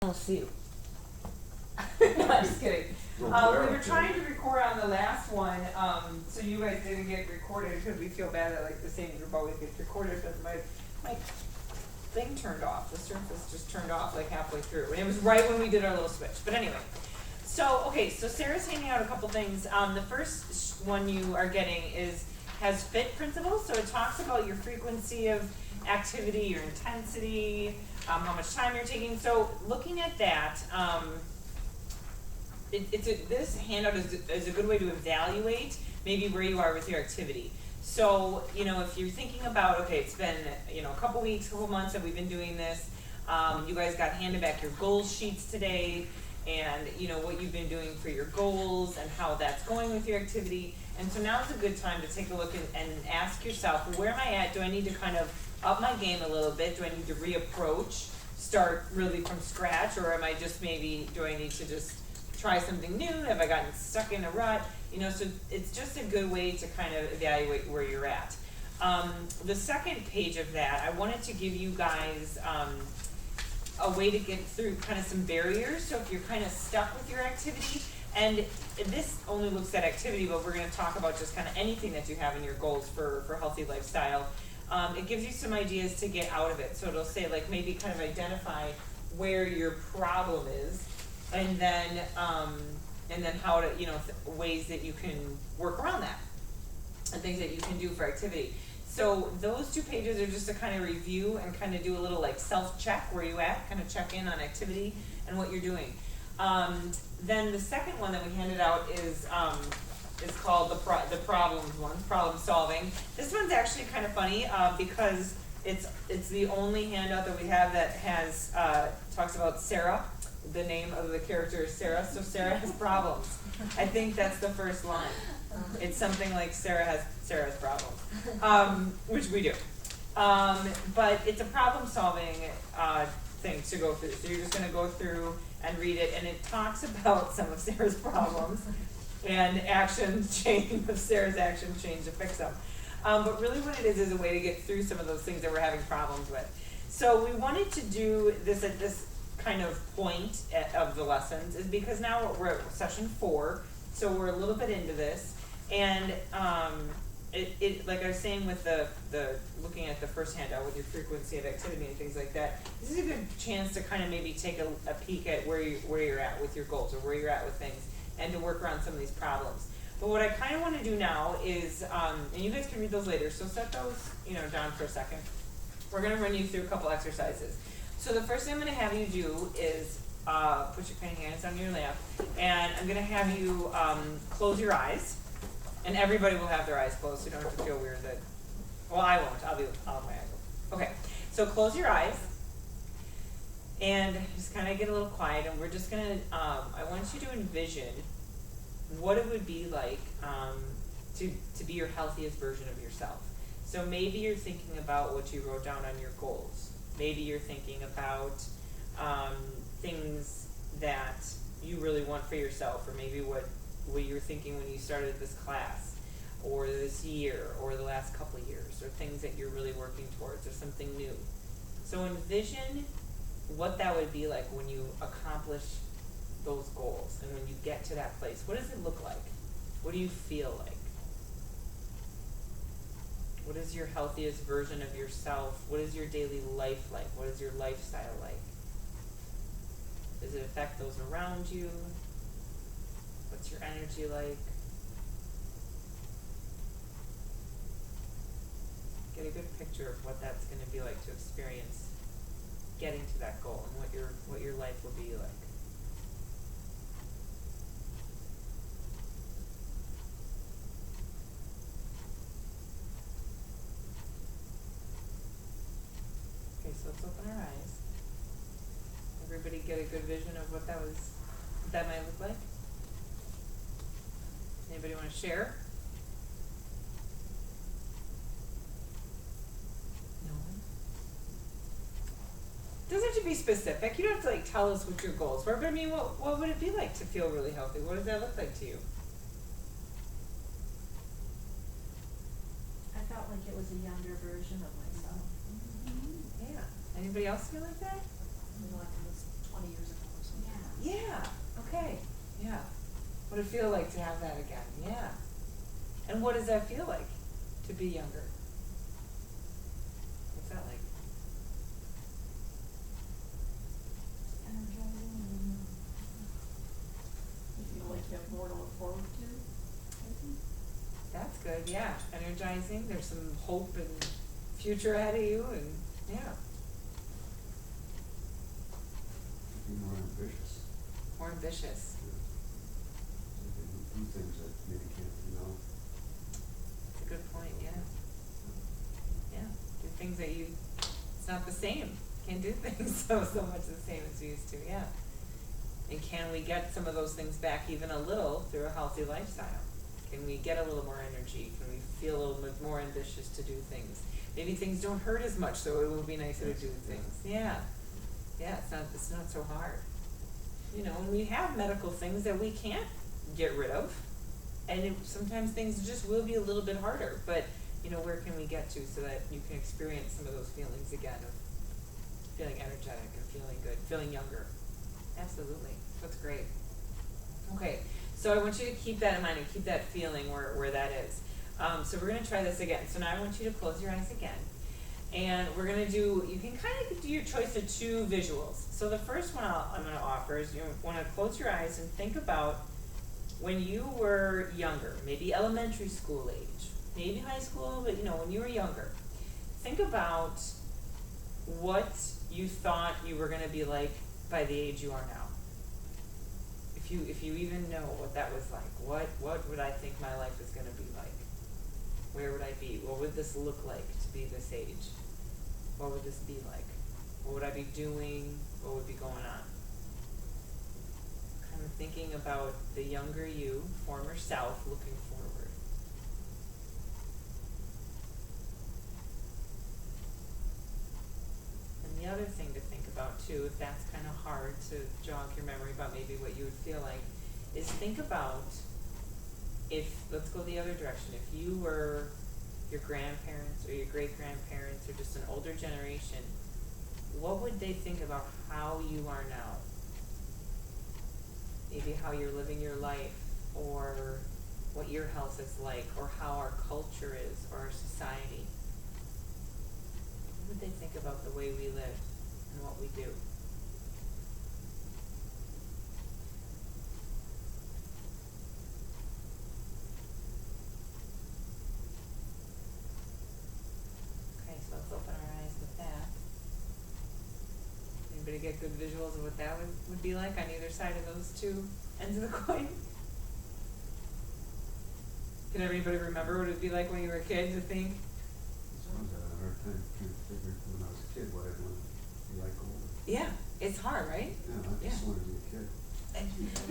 we'll see you. No, I'm just kidding. We were trying to record on the last one, so you guys didn't get recorded, because we feel bad that like the same group always gets recorded, because my thing turned off, the surface just turned off like halfway through, and it was right when we did our little switch, but anyway. So, okay, so Sarah's handing out a couple things. The first one you are getting has FIT principles, so it talks about your frequency of activity, your intensity, how much time you're taking. So looking at that, this handout is a good way to evaluate maybe where you are with your activity. So, if you're thinking about, okay, it's been, a couple weeks, couple months that we've been doing this, you guys got handed back your goals sheets today, and what you've been doing for your goals and how that's going with your activity. And so now is a good time to take a look and ask yourself, well, where am I at? Do I need to kind of up my game a little bit? Do I need to reapproach, start really from scratch, or am I just do I need to just try something new? Have I gotten stuck in a rut? So it's just a good way to kind of evaluate where you're at. The second page of that, I wanted to give you guys a way to get through kind of some barriers. So if you're kind of stuck with your activity, and this only looks at activity, but we're going to talk about just kind of anything that you have in your goals for healthy lifestyle. It gives you some ideas to get out of it. So it'll say like maybe kind of identify where your problem is, and then how to, ways that you can work around that, and things that you can do for activity. So those 2 pages are just to kind of review and kind of do a little like self-check where you at, kind of check in on activity and what you're doing. Then the second one that we handed out is called the problems one, problem solving. This one's actually kind of funny because it's the only handout that we have that has talks about Sarah. The name of the character is Sarah, so Sarah has problems. I think that's the first line. It's something like Sarah has problems, which we do. But it's a problem-solving thing to go through. So you're just going to go through and read it, and it talks about some of Sarah's problems and Sarah's actions change to fix them. But really what it is a way to get through some of those things that we're having problems with. So we wanted to do this at this kind of point of the lessons is because now we're at session 4, so we're a little bit into this, and it like I was saying with the looking at the first handout with your frequency of activity and things like that, this is a good chance to kind of maybe take a peek at where you're at with your goals or where you're at with things, and to work around some of these problems. But what I kind of want to do now is, and you guys can read those later, so set those down for a second. We're going to run you through a couple exercises. So the first thing I'm going to have you do is put your kind of hands on your lap, and I'm going to have you close your eyes, and everybody will have their eyes closed, so you don't have to feel weird that, well, I won't, I'll have my eyes open. Okay, so close your eyes, and just kind of get a little quiet, and we're just going to, I want you to envision what it would be like to be your healthiest version of yourself. So maybe you're thinking about what you wrote down on your goals. Maybe you're thinking about things that you really want for yourself, or maybe what you were thinking when you started this class, or this year, or the last couple of years, or things that you're really working towards, or something new. So envision what that would be like when you accomplish those goals, and when you get to that place. What does it look like? What do you feel like? What is your healthiest version of yourself? What is your daily life like? What is your lifestyle like? Does it affect those around you? What's your energy like? Get a good picture of what that's going to be like to experience getting to that goal, and what your life will be like. Okay, so let's open our eyes. Everybody get a good vision of what that might look like? Anybody want to share? No one? Doesn't have to be specific. You don't have to tell us what your goals were, but I mean, what would it be like to feel really healthy? What does that look like to you? I felt like it was a younger version of myself. Yeah. Anybody else feel like that? Like I was 20 years ago. feel like to have that again? Yeah. And what does that feel like to be younger? What's that like? Energizing You feel like you have more to look forward to, maybe? That's good, yeah. Energizing, there's some hope and future ahead of you, and yeah, Be more ambitious. more ambitious. Do things that maybe can't do now. That's a good point, yeah. Yeah, do things that you, it's not the same. Can't do things so much the same as we used to, yeah. And can we get some of those things back even a little through a healthy lifestyle? Can we get a little more energy? Can we feel a little bit more ambitious to do things? Maybe things don't hurt as much, so it will be nicer to do things. Yeah. Yeah, it's not so hard. You know, and we have medical things that we can't get rid of. And sometimes things just will be a little bit harder, but you know, where can we get to so that you can experience some of those feelings again of feeling energetic and feeling good, feeling younger. Absolutely, that's great. Okay, so I want you to keep that in mind and keep that feeling where that is. So we're gonna try this again. So now I want you to close your eyes again. And we're gonna do, you can kind of do your choice of two visuals. So the first one I'm gonna offer is you wanna close your eyes and think about when you were younger, maybe elementary school age, maybe high school, but you know, when you were younger. Think about what you thought you were gonna be like by the age you are now. If you even know what that was like, what would I think my life is gonna be like? Where would I be? What would this look like to be this age? What would this be like? What would I be doing? What would be going on? Kind of thinking about the younger you, former self, looking forward. And the other thing to think about too, if that's kind of hard to jog your memory about maybe what you would feel like, is think about let's go the other direction, if you were your grandparents or your great-grandparents or just an older generation, what would they think about how you are now? Maybe how you're living your life, or what your health is like, or how our culture is, or our society. What would they think about the way we live and what we do? Okay, so let's open our eyes with that. Anybody get good visuals of what that would be like on either side of those two ends of the coin? Can everybody remember what it would be like when you were a kid to think? Sometimes I had a hard time trying to figure when I was a kid what I'd want to be like older. Yeah, it's hard, right? Yeah, I just wanted to be a kid.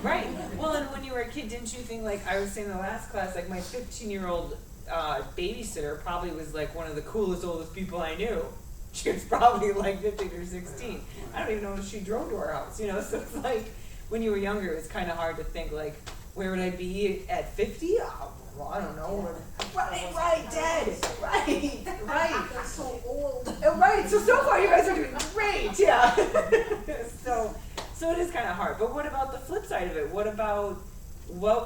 Right. Well, and when you were a kid, didn't you think, like I was saying in the last class, like my 15-year-old babysitter probably was like one of the coolest, oldest people I knew. She was probably like 15 or 16. I don't even know if she drove to our house, you know? So it's like, when you were younger, it's kind of hard to think, like, where would I be at 50? Well, I don't know. Right, dead. Right. They're so old. Right, so far you guys are doing great, yeah. So it is kind of hard. But what about the flip side of it? What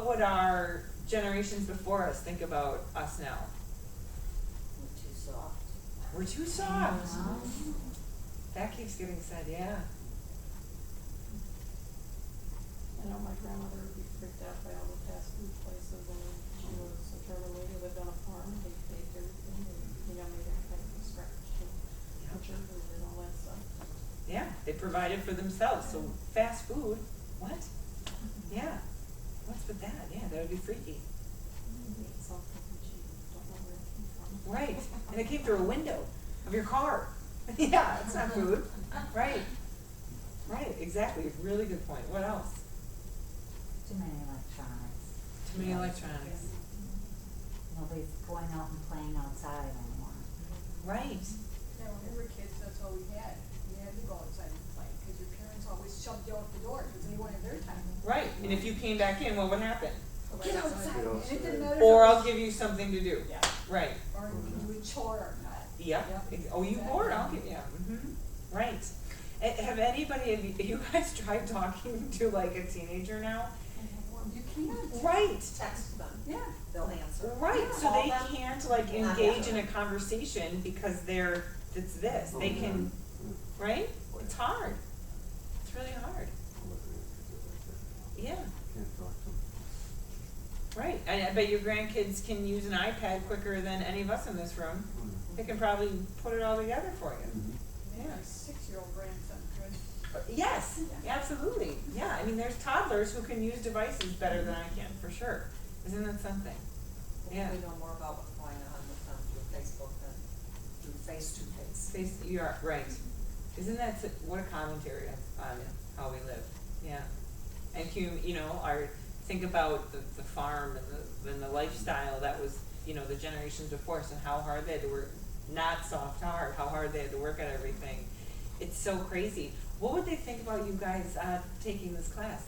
would our generations before us think about us now? We're too soft. We're too soft. That keeps getting said, yeah. I know my grandmother would be freaked out by all the fast food places, and she was a German lady who lived on a farm, and they baked everything, and made everything from scratch, and butchered and all that stuff. Yeah, they provided for themselves, so fast food, what? Yeah, what's with that? Yeah, that would be freaky. Ate something and she don't know where it came from. Right, and it came through a window of your car. Yeah, it's not food. Right, exactly, really good point. What else? Too many electronics. Too many electronics. Nobody's going out and playing outside anymore. Right, Yeah, when we were kids, that's all we had. We had to go outside and play, because your parents always shoved you out the door, because they wanted their time. right, and if you came back in, what would happen? Get outside, and it didn't matter. Or if it I'll was- give you something to do. Yeah, Right, or you can do a chore or not. yep, oh, you bored, I'll give, yeah, right. Have you guys tried talking to like a teenager now? You can't. Right. Text them, Yeah. they'll answer. Right, so Call they them. can't like Not engage in a answer. conversation because it's this, they can, right? It's hard, it's really hard, yeah, Can't talk to them. right. I bet your grandkids can use an iPad quicker than any of us in this room. They can probably put it all together for you. Maybe my 6-year-old grandson could. Yes, absolutely, yeah, I mean, there's toddlers who can use devices better than I can, for sure. Isn't that something? Yeah. We know more about what's going on with them through Facebook than through face-to-face. You are, right. Isn't that, what a commentary on how we live, yeah. And think about the farm and the lifestyle that was, the generations before us and how hard they had to work, not soft hard, how hard they had to work at everything. It's so crazy. What would they think about you guys, taking this class?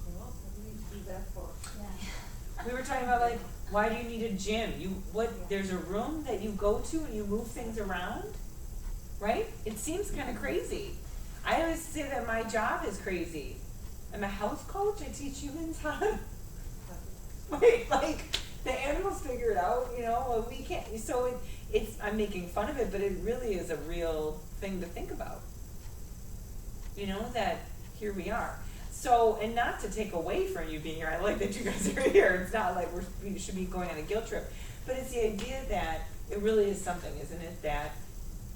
Well, what do you do that for? Yeah. We were talking about like, why do you need a gym? There's a room that you go to and you move things around, right? It seems kinda crazy. I always say that my job is crazy. I'm a health coach, I teach humans how to, like, the animals figure it out, we can't, so I'm making fun of it, but it really is a real thing to think about. That here we are. So, and not to take away from you being here, I like that you guys are here, it's not like we should be going on a guilt trip, but it's the idea that it really is something, isn't it, that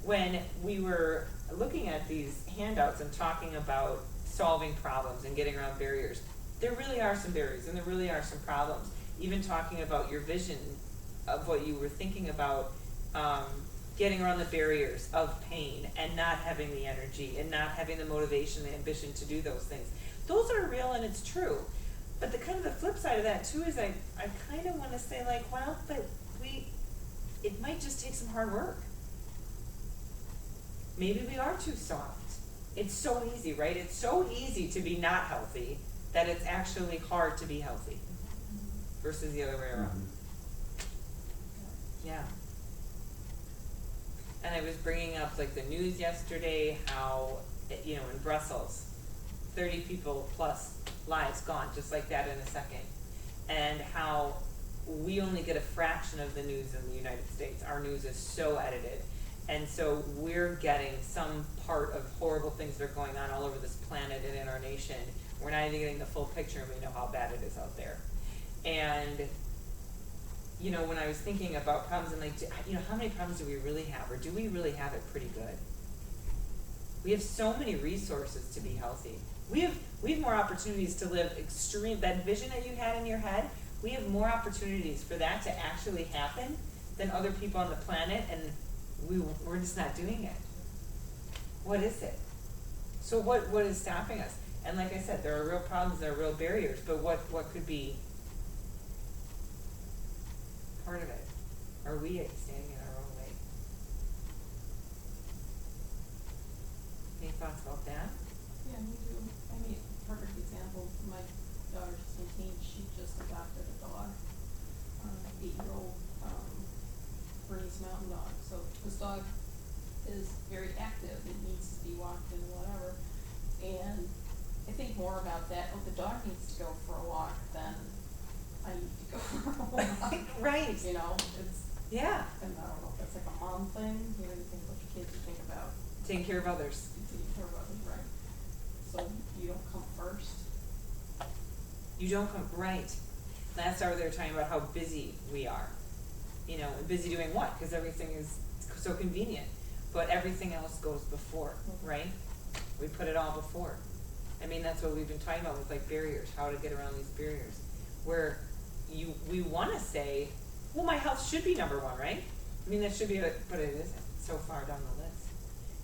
when we were looking at these handouts and talking about solving problems and getting around barriers, there really are some barriers and there really are some problems. Even talking about your vision of what you were thinking about, getting around the barriers of pain and not having the energy and not having the motivation, the ambition to do those things. Those are real and it's true. But the flip side of that too is I kind of want to say like, well, but it might just take some hard work. Maybe we are too soft. It's so easy, right? It's so easy to be not healthy that it's actually hard to be healthy versus the other way around. Yeah. And I was bringing up like the news yesterday, how, in Brussels, 30 people plus lives gone, just like that in a second. And how we only get a fraction of the news in the United States. Our news is so edited. And so we're getting some part of horrible things that are going on all over this planet and in our nation. We're not even getting the full picture and we know how bad it is out there. And, when I was thinking about problems, I'm like, how many problems do we really have? Or do we really have it pretty good? We have so many resources to be healthy. We have more opportunities to live that vision that you had in your head, we have more opportunities for that to actually happen than other people on the planet, and we're just not doing it. What is it? So what is stopping us? And like I said, there are real problems, there are real barriers, but what could be part of it? Are we standing in our own way? Any thoughts about that? Yeah, we do. I mean, perfect example, my daughter's 17, she just adopted a dog, 8-year-old, Bernese Mountain Dog. So this dog is very active, it needs to be walked and whatever. And I think more about that, the dog needs to go for a walk than I need to go for a walk. Right. It's, Yeah. and I don't know if that's like a mom thing, you think about your kids, you think about Taking care of others. taking care of others, right? So you don't come first. You don't come, right. Last hour they were talking about how busy we are. Busy doing what? Because everything is so convenient. But everything else goes before, right? We put it all before. I mean, that's what we've been talking about with like barriers, how to get around these barriers. Where we want to say, well, my health should be number one, right? I mean, that should be, but it isn't. It's so far down the list.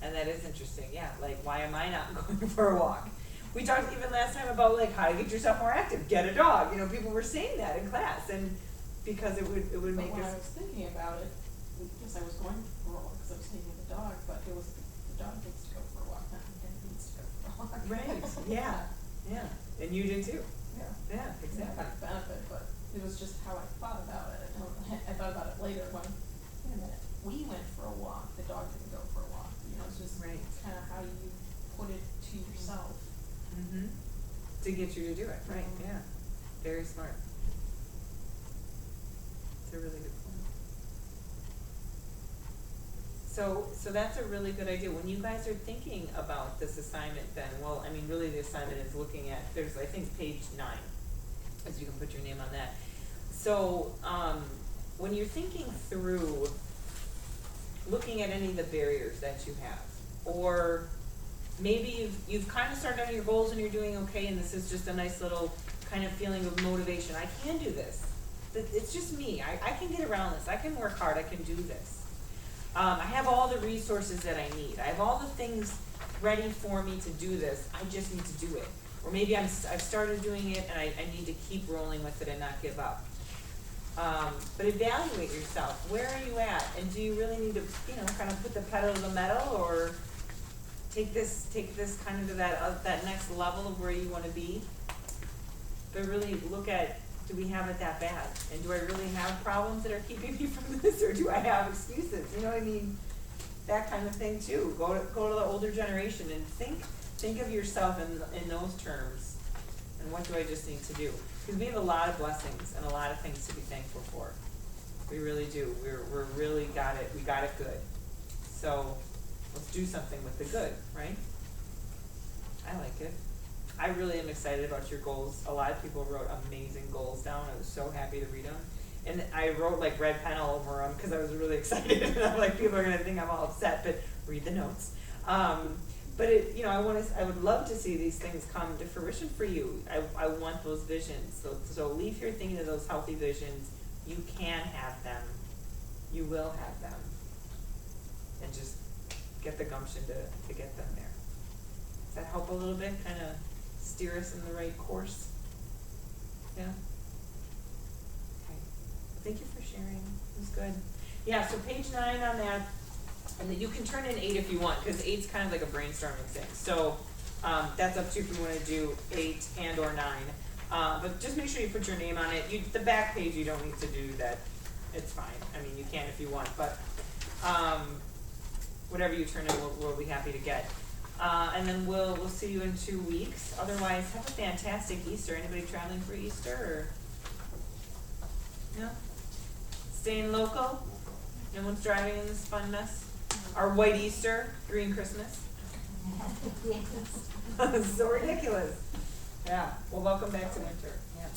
And that is interesting, yeah. Like, why am I not going for a walk? We talked even last time about like how to get yourself more active. Get a dog. People were saying that in class, and because it would make But when I us. was thinking about it, because I was going for a walk, because I was taking the dog, but it was, the dog needs to go for a walk, not the dad needs to go for a walk. Right. Yeah. And you did too. Yeah. Yeah. It's not Exactly. a benefit, but it was just how I thought about it. I thought about it later when, wait a minute, we went for a walk, the dog didn't go for a walk. It's just Right. kind of how you put it to yourself. Mhm. to get you to do it, right, Mhm. yeah, very smart. It's a really good point. So that's a really good idea, when you guys are thinking about this assignment then, well, I mean, really the assignment is looking at, there's, I think, page 9, as you can put your name on that. So, when you're thinking through, looking at any of the barriers that you have, or maybe you've kind of started on your goals and you're doing okay, and this is just a nice little kind of feeling of motivation, I can do this. It's just me, I can get around this, I can work hard, I can do this. I have all the resources that I need, I have all the things ready for me to do this, I just need to do it. Or maybe I've started doing it and I need to keep rolling with it and not give up. But evaluate yourself, where are you at, and do you really need to, kind of put the pedal to the metal, or take this kind of to that next level of where you wanna be? But really look at, do we have it that bad? And do I really have problems that are keeping me from this, or do I have excuses? You know what I mean? That kind of thing too. Go to the older generation and think of yourself in those terms. And what do I just need to do? Because we have a lot of blessings and a lot of things to be thankful for. We really do. We're really got it. We got it good. So let's do something with the good, right? I like it. I really am excited about your goals. A lot of people wrote amazing goals down. I was so happy to read them. And I wrote like red pen all over them because I was really excited. And I'm like, people are gonna think I'm all upset, but read the notes. But I would love to see these things come to fruition for you. I want those visions. So leave here thinking of those healthy visions. You can have them. You will have them. And just get the gumption to get them there. Does that help a little bit? Kind of steer us in the right course? Yeah? Okay. Thank you for sharing. It was good. Yeah, so page 9 on that. And then you can turn in 8 if you want, because 8's kind of like a brainstorming thing. So that's up to you if you want to do 8 and or 9. But just make sure you put your name on it. The back page, you don't need to do that. It's fine. I mean, you can if you want, but whatever you turn in, we'll be happy to get. And then we'll see you in 2 weeks. Otherwise, have a fantastic Easter. Anybody traveling for Easter? Or no? Staying local? No one's driving in this fun mess? Our white Easter, green Christmas. Yes. So ridiculous. Yeah. Well, welcome back to winter. Yeah.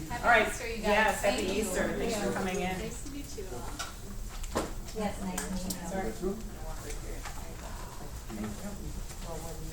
Happy All right. Easter, you guys. Yes, happy Thank you. Easter. Thanks for coming in. Nice to meet you all. Yes, nice meeting you. Sorry. Well, what do you